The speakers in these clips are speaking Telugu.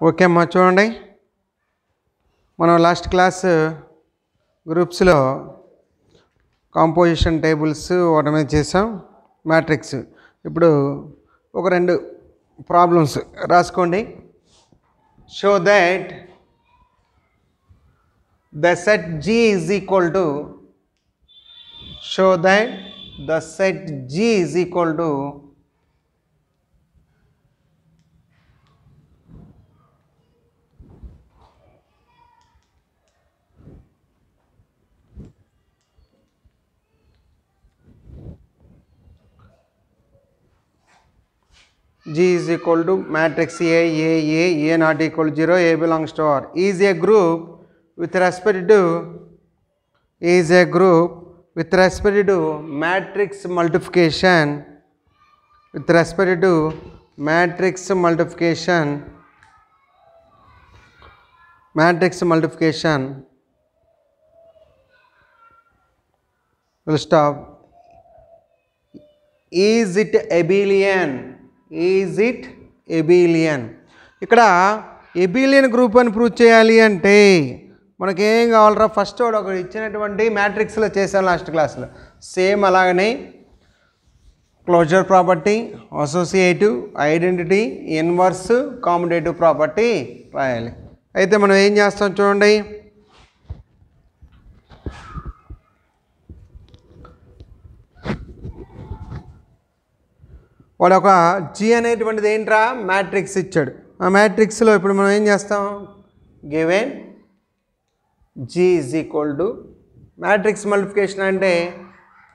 ఓకే అమ్మా, చూడండి మనం లాస్ట్ క్లాస్ గ్రూప్స్లో కాంపోజిషన్ టేబుల్స్ వాటి మీద చేసాం, మ్యాట్రిక్స్. ఇప్పుడు ఒక రెండు ప్రాబ్లమ్స్ రాసుకోండి. Show that the set G is equal to G is equal to matrix A not equal to 0, A belongs to R, is a group with respect to matrix multiplication, will stop. Is it abelian? ఇక్కడ ఎబిలియన్ గ్రూప్ అని ప్రూవ్ చేయాలి అంటే మనకేం కావాలరా, ఫస్ట్ వాడు ఒకటి ఇచ్చినటువంటి మ్యాట్రిక్స్లో చేసాం లాస్ట్ క్లాస్లో. సేమ్ అలాగనే closure property, associative, identity, inverse, commutative property రాయాలి. అయితే మనం ఏం చేస్తాం చూడండి. వాడు ఒక G అనేటువంటిది ఏంట్రా, మ్యాట్రిక్స్ ఇచ్చాడు. ఆ మ్యాట్రిక్స్లో ఇప్పుడు మనం ఏం చేస్తాం, given G is equal to matrix multiplication అంటే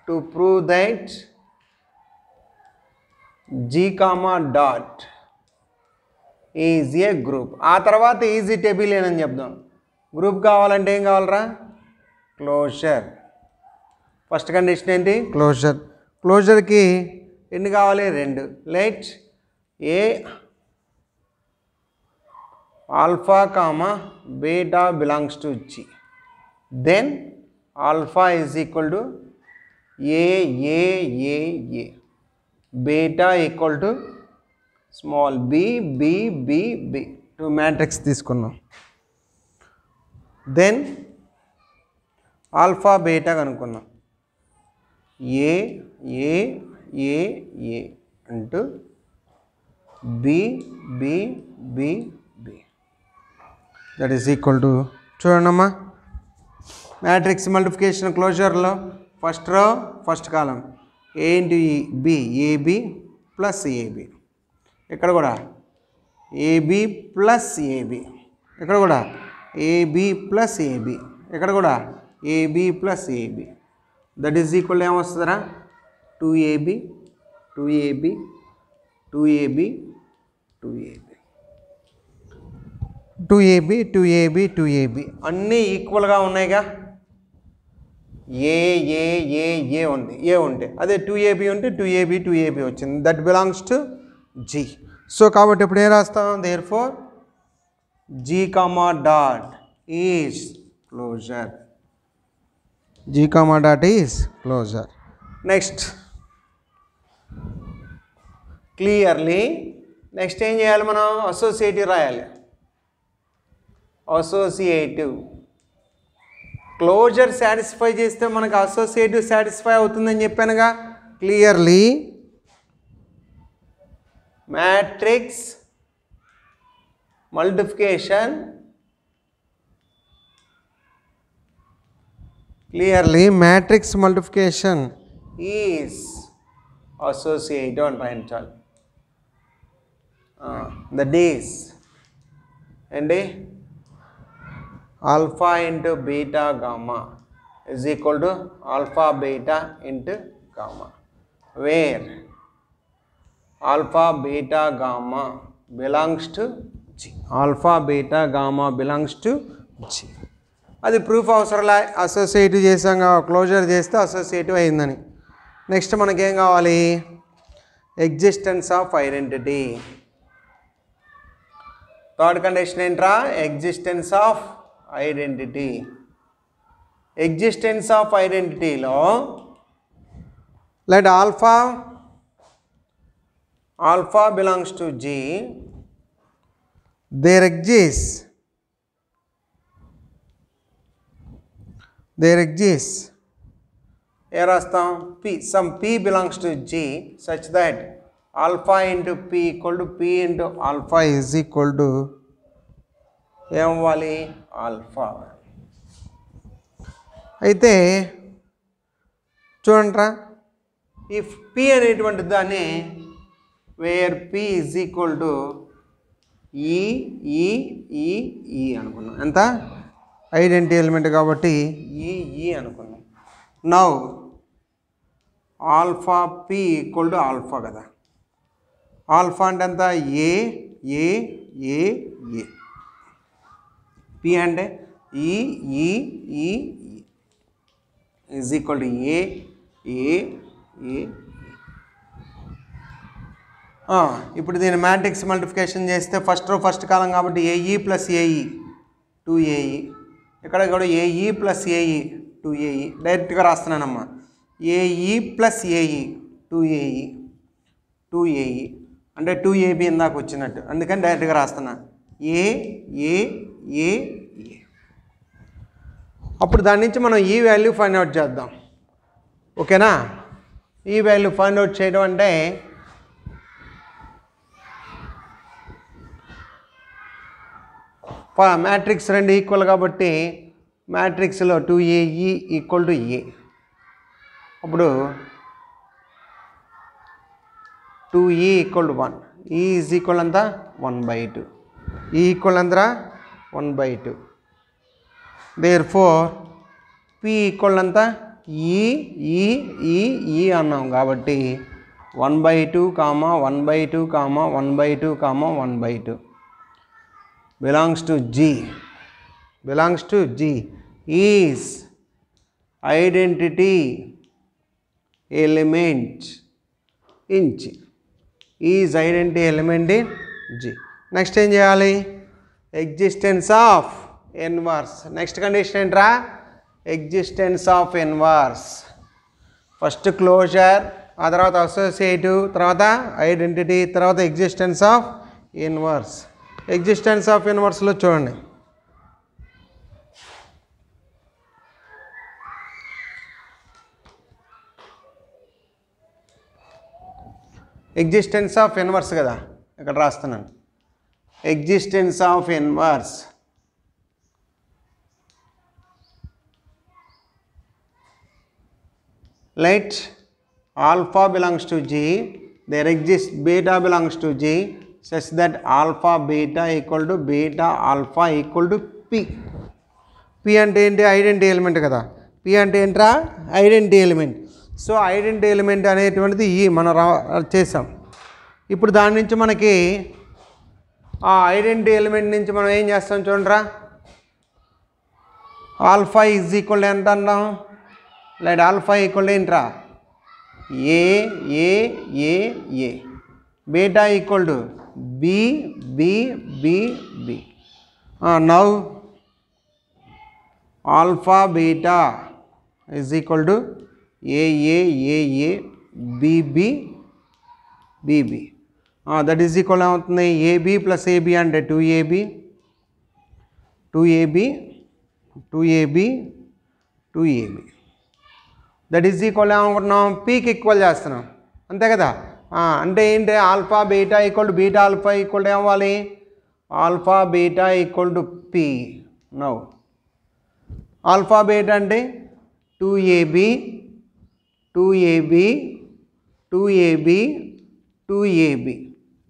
to prove that G comma dot is a group. ఆ తర్వాత ఈజ్ ఇట్ ఎబిలియన్ అని చెప్దాం. గ్రూప్ కావాలంటే ఏం కావాలరా, క్లోజర్. ఫస్ట్ కండిషన్ ఏంటి, క్లోజర్. క్లోజర్కి ఎన్ని కావాలి, 2. Let a alpha comma beta belongs to G, then alpha is equal to a, beta equal to small b, b 2 matrix తీసుకున్నాం. దెన్ ఆల్ఫా బీటా కనుక్కున్నాం. ఏ అంటూ b that is equal to, చూడండమ్మా మ్యాట్రిక్స్ మల్టిప్లికేషన్ క్లోజర్లో first row first column a into b, ab plus ab. ఇక్కడ కూడా ఏబి ప్లస్ ఏబి, ఇక్కడ కూడా ఏబి ప్లస్ ఏబి, ఇక్కడ కూడా ab plus ab. That is equal to ఏమొస్తుందిరా, 2ab అన్నీ ఈక్వల్గా ఉన్నాయిగా. ఏ ఉంటే అదే 2ab ఉంటే 2ab వచ్చింది. That belongs to G. So కాబట్టి ఇప్పుడు ఏం రాస్తాం, therefore G comma dot is closure. Next clearly next ఏం చేయాలి, మనం అసోసియేటివ్ రాయాలి. అసోసియేటివ్ క్లోజర్ సాటిస్ఫై చేస్తే మనకు అసోసియేటివ్ సాటిస్ఫై అవుతుందని చెప్పానుగా. Clearly matrix multiplication is associative and రాయించాలి. దట్ ఈస్ ఏంటి, alpha into beta gamma is equal to alpha beta into gamma, where alpha beta gamma belongs to G. అది ప్రూఫ్ అవసరంలే, అసోసియేటివ్ చేసాం, క్లోజర్ చేస్తే అసోసియేటివ్ అయిందని. నెక్స్ట్ మనకేం కావాలి, existence of identity. Third condition ఏంట్రా, ఎగ్జిస్టెన్స్ ఆఫ్ ఐడెంటిటీలో let alpha belongs to G, there exists a రాస్తాం p, some p belongs to G such that alpha into p equal to p into alpha is equal to ఏమవ్వాలి ఆల్ఫా. అయితే చూడండిరా, ఇఫ్ p అనేటువంటి దాన్ని where p is equal to ఈ అనుకున్నాం. ఎంత ఐడెంటిటీ ఎలిమెంట్ కాబట్టి ఈ అనుకున్నాం. Now alpha p equal to alpha కదా. ఆల్ఫా అంటే ఎంత ఏ p అంటే ఈ ఈజ్ ఈక్వల్ టు ఏ. ఇప్పుడు దీన్ని మ్యాట్రిక్స్ మల్టిప్లికేషన్ చేస్తే ఫస్ట్ రో ఫస్ట్ కాలం కాబట్టి ఏఈ ప్లస్ ఏఈ 2AE, ఇక్కడ కూడా ఏఈ ప్లస్ ఏఈ 2AE డైరెక్ట్గా రాస్తున్నానమ్మా. ఏఈ ప్లస్ ఏఈ 2AE అంటే 2AB ఇందాక వచ్చినట్టు, అందుకని డైరెక్ట్గా రాస్తున్నా ఏ. అప్పుడు దాని నుంచి మనం ఈ వాల్యూ ఫైండ్ అవుట్ చేద్దాం. ఓకేనా? ఈ వాల్యూ ఫైండ్ అవుట్ చేయడం అంటే మ్యాట్రిక్స్ రెండు ఈక్వల్ కాబట్టి మ్యాట్రిక్స్లో 2AE ఈక్వల్ టు ఏ. అప్పుడు 2E ఈక్వల్ టు 1, ఈ ఈజ్ ఈక్వల్ అంతా 1/2, ఈ ఈక్వల్ అంతా 1/2. దేర్ ఫోర్ P ఈక్వల్ అంతా ఈ అన్నాం కాబట్టి 1/2, 1/2, 1/2, 1/2 belongs to G is identity element in G. Is identity element in G. Next ఏం చేయాలి? Existence of inverse. Next condition ఏంట్రా? Existence of inverse. First closure, ఆ తర్వాత అసోసియేటివ్, తర్వాత ఐడెంటిటీ, తర్వాత existence of inverse. Existence of ఇన్వర్స్లో చూడండి, ఎగ్జిస్టెన్స్ ఆఫ్ ఇన్వర్స్ కదా, ఇక్కడ రాస్తున్నాను. Existence of inverse let alpha belongs to G, there exists beta belongs to G such that alpha beta equal to beta alpha equal to P. P అంటే ఏంటి? ఐడెంటిటీ ఎలిమెంట్ కదా. P అంటే ఏంట్రా? Identity element. So identity element అనేటువంటిది ఈ మనం చేసాం. ఇప్పుడు దాని నుంచి మనకి ఆ ఐడెంటిటీ ఎలిమెంట్ నుంచి మనం ఏం చేస్తాం చూడరా. ఆల్ఫా ఈజ్ ఈక్వల్ టు ఎంత అన్నాం? లైట్ ఆల్ఫా ఈక్వల్ టు ఏంట్రా? ఏ. Beta equal to b. Now alpha beta is equal to a b. That is equal ఏమవుతుంది? ఏబి ప్లస్ ఏబి అంటే 2AB దట్ ఈజ్ ఈక్వల్ ఏమనుకుంటున్నాం? పీకి ఈక్వల్ చేస్తున్నాం, అంతే కదా. అంటే ఏంటి? Alpha beta equal to beta alpha equal to ఏమవ్వాలి? Alpha beta equal to p. Now alpha beta అంటే 2AB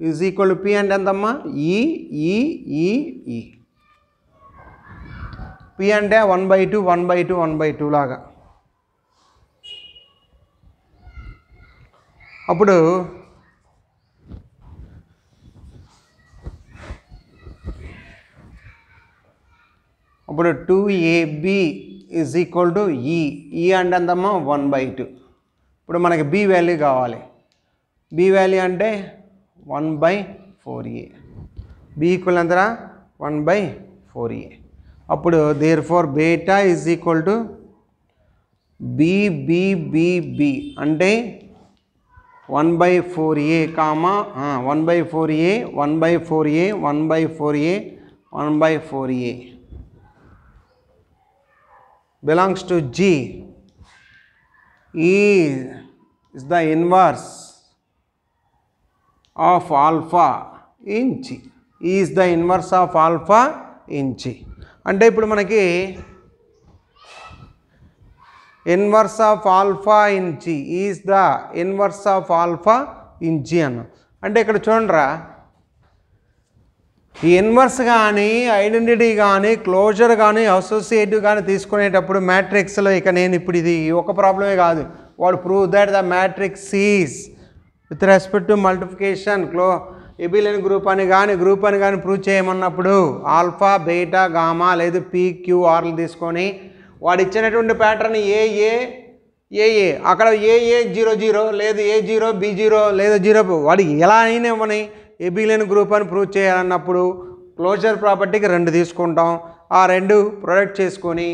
is equal to P అంటే ఎంతమ్మా? ఈ పీ అంటే 1/2 లాగా. అప్పుడు 2AB ఈజ్ ఈక్వల్ టు ఈ అంటే ఎంతమ్మా? 1/2. ఇప్పుడు మనకి బి వాల్యూ కావాలి. బి వాల్యూ అంటే 1/4A. బి ఈక్వల్ ఎంతరా? 1/4A. అప్పుడు therefore beta is equal to B అంటే 1/4a comma 1/4a 1/4a 1/4a 1/4a belongs to G is the inverse of alpha in G. Is the inverse of alpha in G. అంటే ఇప్పుడు మనకి inverse of alpha in G is the inverse of alpha in G అన్న. అంటే ఇక్కడ చూడండిరా, ఈ ఇన్వర్స్ కానీ ఐడెంటిటీ కానీ క్లోజర్ కానీ అసోసియేటివ్ కానీ తీసుకునేటప్పుడు మ్యాట్రిక్స్లో ఇక నేను ఇప్పుడు ఇది ఒక ప్రాబ్లమే కాదు, వాడు prove that the matrix is with respect to multiplication ఎబిలియన్ group అని కానీ ప్రూవ్ చేయమన్నప్పుడు ఆల్ఫా బీటా గామా లేదు PQRలు తీసుకొని వాడు ఇచ్చినటువంటి ప్యాటర్న్ ఏ అక్కడ ఏ 0 లేదు A0 B0 లేదా 0 వాడు ఎలా అయినా ఇవ్వని ఎబిలియన్ గ్రూప్ అని ప్రూవ్ చేయాలన్నప్పుడు క్లోజర్ ప్రాపర్టీకి 2 తీసుకుంటాం. ఆ 2 ప్రొడక్ట్ చేసుకొని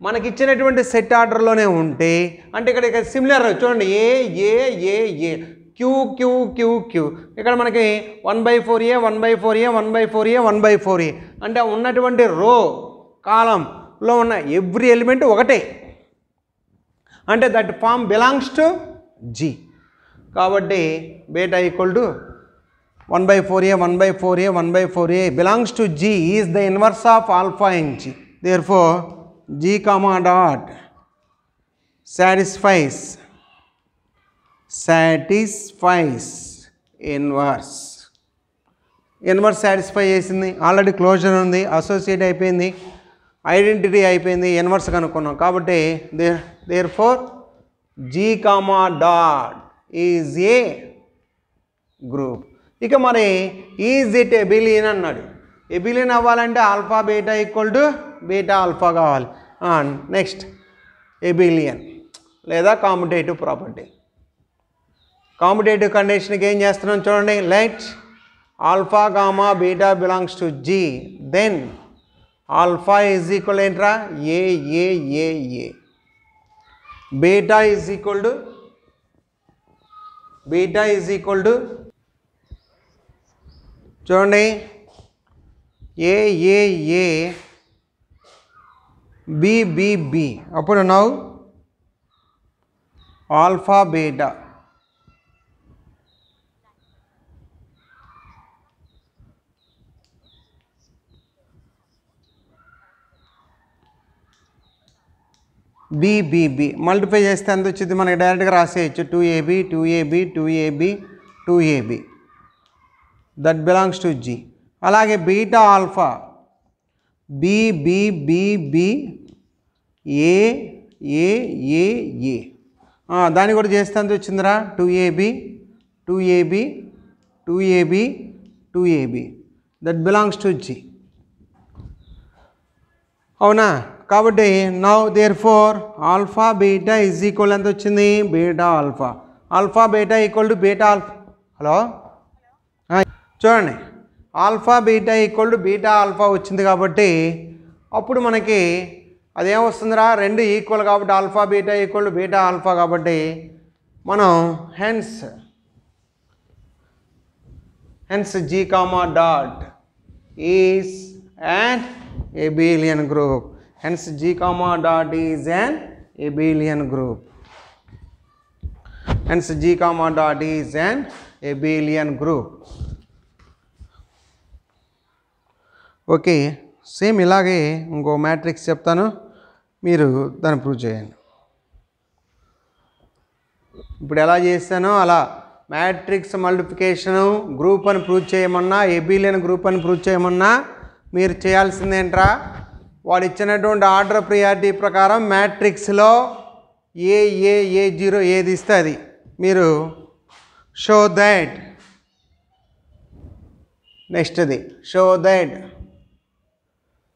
మనకి ఇచ్చినటువంటి సెట్ ఆర్డర్లోనే ఉంటే, అంటే ఇక్కడ సిమిలర్ చూడండి ఏ క్యూ ఇక్కడ మనకి 1/4a 1/4a 1/4a 1/4a అంటే ఉన్నటువంటి రో కాలంలో ఉన్న ఎవ్రీ ఎలిమెంట్ ఒకటే, అంటే that form belongs to G. కాబట్టి beta equal to 1/4a 1/4a 1/4a belongs to G is the inverse of alpha in G. Therefore G comma dot satisfies inverse satisfy చేసింది. ఆల్రెడీ క్లోజర్ ఉంది, అసోసియేట్ అయిపోయింది, ఐడెంటిటీ అయిపోయింది, ఇన్వర్స్ కనుక్కున్నాం. కాబట్టి therefore G comma dot is a group. ఇక మరి ఈజ్ ఇట్ ఎబిలియన్ అన్నాడు. ఎబిలియన్ అవ్వాలంటే alpha beta equal to beta alpha కావాలి. నెక్స్ట్ ఎబిలియన్ లేదా కామ్యుటేటివ్ ప్రాపర్టీ. కామ్యుటేటివ్ కండిషన్కి ఏం చేస్తున్నాం చూడండి, let alpha gamma beta belongs to G, then alpha is equal ఏంట్రా ఏ బీటా ఈజ్ ఈక్వల్ టు చూడండి ఏ బి. అప్పుడు now alpha beta B multiply చేస్తే ఎంత వచ్చింది మనకి డైరెక్ట్గా రాసేయచ్చు 2ab that belongs to G. అలాగే బీటా ఆల్ఫా బి ఏ దాన్ని కూడా చేస్తే ఎంత వచ్చిందిరా 2ab that belongs to G. అవునా? కాబట్టి now therefore alpha beta is equal ఎంత వచ్చింది beta alpha beta equal to beta alpha. Hello చూడండి, alpha beta equal to beta alpha వచ్చింది. కాబట్టి అప్పుడు మనకి అదేమొస్తుందిరా, 2 ఈక్వల్ కాబట్టి alpha beta equal to beta alpha. కాబట్టి మనం hence G comma dot is an abelian group. Hence G comma dot is an abelian group. Hence G comma dot is an abelian group. Okay, same ఇలాగే ఇంకో మ్యాట్రిక్స్ చెప్తాను, మీరు దాన్ని ప్రూవ్ చేయండి. ఇప్పుడు ఎలా చేస్తానో అలా మ్యాట్రిక్స్ మల్టిప్లికేషను గ్రూప్ అని ప్రూవ్ చేయమన్నా, ఎబిలియన్ గ్రూప్ అని ప్రూవ్ చేయమన్నా మీరు చేయాల్సిందేంట్రా, వాడు ఇచ్చినటువంటి ఆర్డర్ ప్రియారిటీ ప్రకారం మ్యాట్రిక్స్లో ఏ0 ఏది ఇస్తే అది మీరు షో దట్ నెక్స్ట్ది show that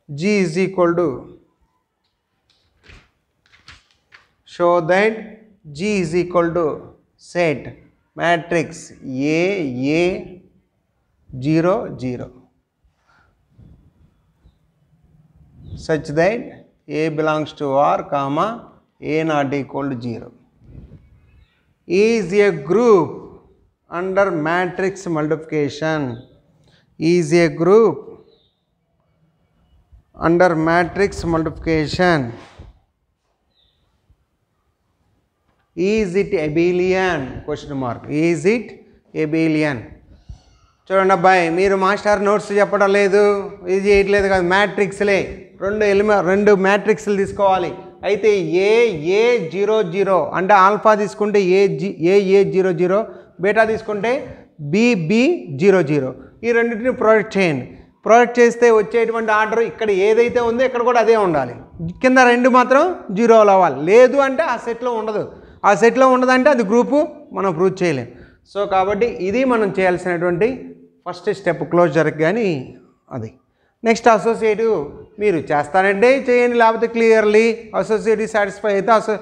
G is equal to set matrix A0 0 such that A belongs to R comma A not equal to 0 is a group under matrix multiplication is a group under matrix multiplication. Is it abelian? Question mark. Is it abelian? చూడండి అబ్బాయి, మీరు మాస్టర్ నోట్స్ చెప్పడం లేదు, ఇది చేయట్లేదు కాదు, మ్యాట్రిక్స్లే రెండు మ్యాట్రిక్స్లు తీసుకోవాలి. అయితే A0 అంటే ఆల్ఫా తీసుకుంటే A0, బీటా తీసుకుంటే BB00, ఈ రెండింటిని ప్రొడక్ట్ చేయండి. ప్రొడక్ట్ చేస్తే వచ్చేటువంటి ఆర్డర్ ఇక్కడ ఏదైతే ఉందో ఇక్కడ కూడా అదే ఉండాలి, కింద రెండు మాత్రం జీరోలు అవ్వాలి. లేదు అంటే ఆ సెట్లో ఉండదు, ఆ సెట్లో ఉండదంటే అది గ్రూపు మనం ప్రూవ్ చేయలేం. సో కాబట్టి ఇది మనం చేయాల్సినటువంటి ఫస్ట్ స్టెప్ క్లోజర్కి. కానీ అది నెక్స్ట్ అసోసియేటివ్ మీరు చేస్తారంటే చేయండి, లేకపోతే క్లియర్లీ అసోసియేటివ్ సాటిస్ఫై అయితే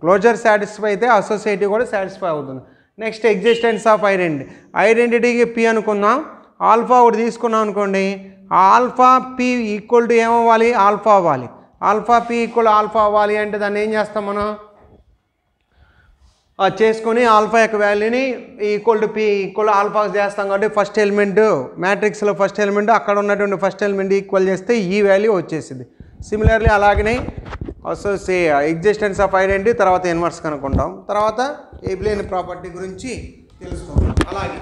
క్లోజర్ సాటిస్ఫై అయితే అసోసియేటివ్ కూడా సాటిస్ఫై అవుతుంది. నెక్స్ట్ ఎగ్జిస్టెన్స్ ఆఫ్ ఐడెంటిటీకి P అనుకుందాం. ఆల్ఫా ఒకటి తీసుకున్నాం అనుకోండి, ఆల్ఫా P ఈక్వల్ టు ఏమవ్వాలి, ఆల్ఫా అవ్వాలి. ఆల్ఫా P ఈక్వల్ ఆల్ఫా అవ్వాలి అంటే దాన్ని ఏం చేస్తాం మనం చేసుకొని ఆల్ఫా యొక్క వాల్యూని equal to P equal alpha చేస్తాం. కాబట్టి ఫస్ట్ ఎలిమెంట్ మ్యాట్రిక్స్లో ఫస్ట్ ఎలిమెంట్ అక్కడ ఉన్నటువంటి ఫస్ట్ ఎలిమెంట్ ఈక్వల్ చేస్తే ఈ వాల్యూ వచ్చేసింది. సిమిలర్లీ అలాగనే ఎగ్జిస్టెన్స్ ఆఫ్ ఐడెంటిటీ తర్వాత ఇన్వర్స్ కనుక్కుంటాం, తర్వాత ఏబిలియన్ ప్రాపర్టీ గురించి తెలుసుకుంటాం. అలాగే